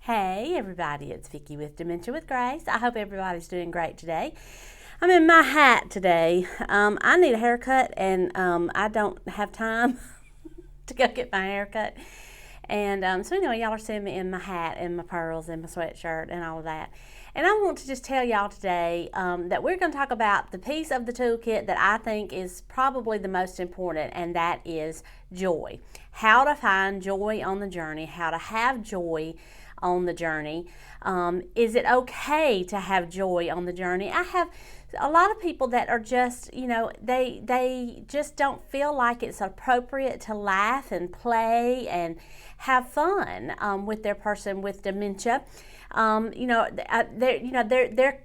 Hey everybody, it's Vicky with Dementia with Grace. I hope everybody's doing great today. I'm in my hat today. I need a haircut and I don't have time to go get my haircut. And so anyway, y'all are seeing me in my hat and my pearls and my sweatshirt and all of that. And I want to just tell y'all today that we're going to talk about the piece of the toolkit that I think is probably the most important, and that is joy. How to find joy on the journey, how to have joy on the journey. Is it okay to have joy on the journey? I have a lot of people that are just, they just don't feel like it's appropriate to laugh and play and have fun with their person with dementia.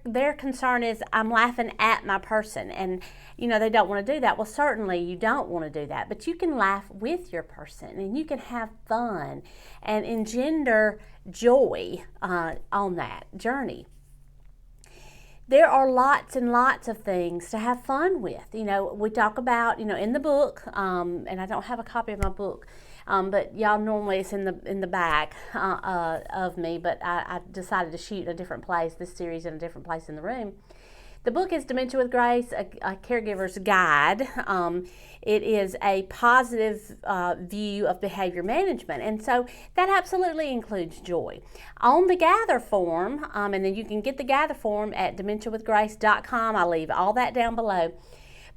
Their concern is I'm laughing at my person, and they don't want to do that. Well, certainly you don't want to do that, but you can laugh with your person and you can have fun and engender joy on that journey. There are lots and lots of things to have fun with. We talk about, in the book, and I don't have a copy of my book, but y'all, normally it's in the back of me, but I decided to shoot a different place, this series in a different place in the room. The book is Dementia with Grace, a caregiver's guide. It is a positive view of behavior management, and so that absolutely includes joy. On the gather form, and then you can get the gather form at dementiawithgrace.com. I'll leave all that down below.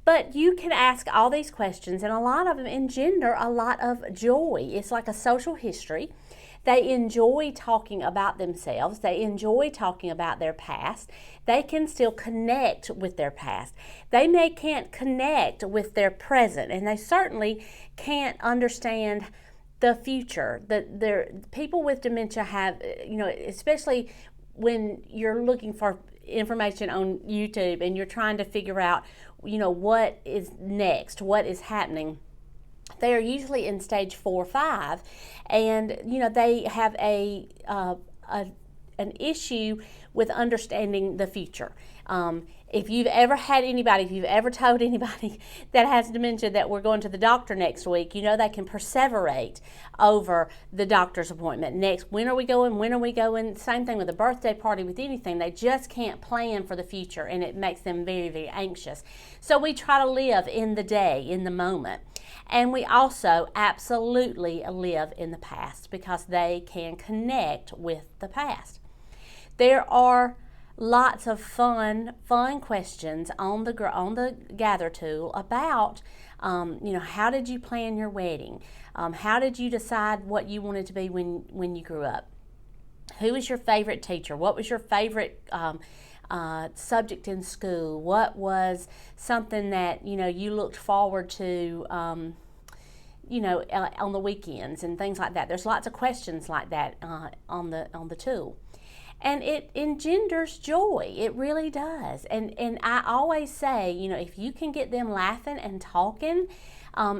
But you can ask all these questions, and a lot of them engender a lot of joy. It's like a social history. They enjoy talking about themselves. They enjoy talking about their past. They can still connect with their past. They can't connect with their present, and they certainly can't understand the future. People with dementia have, especially when you're looking for information on YouTube and you're trying to figure out, what is next, what is happening. They are usually in stage 4 or 5, and they have an issue with understanding the future. If you've ever told anybody that has dementia that we're going to the doctor next week, they can perseverate over the doctor's appointment. Next, when are we going? Same thing with a birthday party, with anything. They just can't plan for the future, and it makes them very, very anxious. So we try to live in the day, in the moment. And we also absolutely live in the past because they can connect with the past. There are lots of fun questions on the gather tool about how did you plan your wedding? How did you decide what you wanted to be when you grew up? Who was your favorite teacher? What was your favorite subject in school? What was something that you looked forward to on the weekends and things like that? There's lots of questions like that on the tool. And it engenders joy. It really does. And I always say, if you can get them laughing and talking,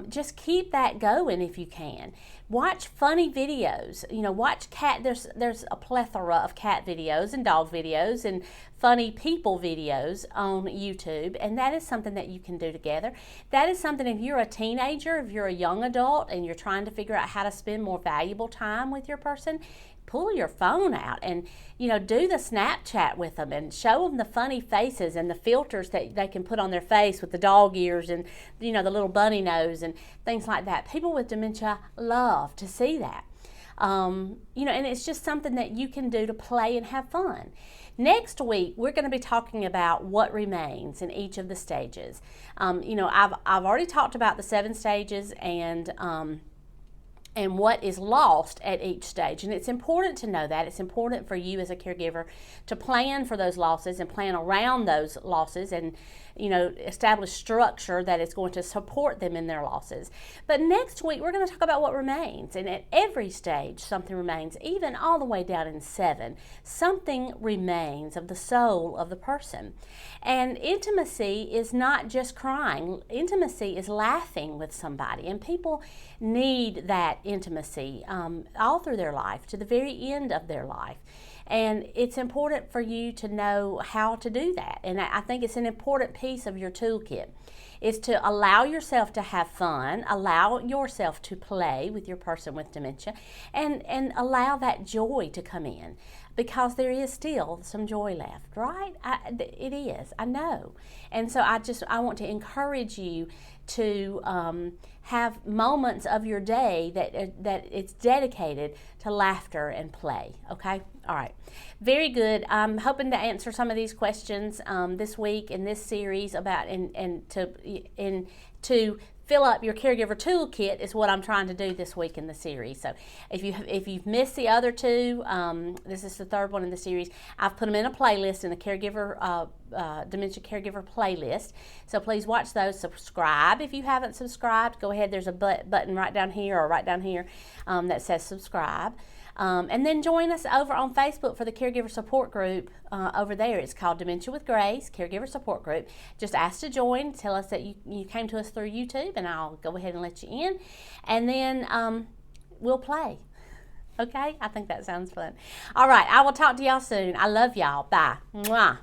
just keep that going if you can. Watch funny videos. Watch cat. There's a plethora of cat videos and dog videos and funny people videos on YouTube, and that is something that you can do together. That is something, if you're a teenager, if you're a young adult, and you're trying to figure out how to spend more valuable time with your person, pull your phone out and do the Snapchat with them and show them the funny faces and the filters that they can put on their face with the dog ears and the little bunny nose and things like that. People with dementia love to see that. And it's just something that you can do to play and have fun. Next week, we're going to be talking about what remains in each of the stages. I've already talked about the 7 stages and what is lost at each stage. And it's important to know that. It's important for you as a caregiver to plan for those losses and plan around those losses and establish structure that is going to support them in their losses. But next week, we're going to talk about what remains. And at every stage, something remains, even all the way down in 7. Something remains of the soul of the person. And intimacy is not just crying. Intimacy is laughing with somebody. And people need that intimacy all through their life, to the very end of their life. And it's important for you to know how to do that. And I think it's an important piece of your toolkit. is to allow yourself to have fun, allow yourself to play with your person with dementia, and allow that joy to come in, because there is still some joy left, right? It is, I know. And so I want to encourage you to have moments of your day that it's dedicated to laughter and play, okay? All right, very good. I'm hoping to answer some of these questions this week in this series about and to fill up your caregiver toolkit is what I'm trying to do this week in the series. So if you've missed the other two, this is the third one in the series. I've put them in a playlist, in the caregiver dementia caregiver playlist. So please watch those. Subscribe if you haven't subscribed. Go ahead. There's a button right down here or right down here that says subscribe. And then join us over on Facebook for the caregiver support group over there. It's called Dementia with Grace Caregiver Support Group. Just ask to join. Tell us that you came to us through YouTube, and I'll go ahead and let you in. And then we'll play. Okay? I think that sounds fun. All right. I will talk to y'all soon. I love y'all. Bye. Mwah.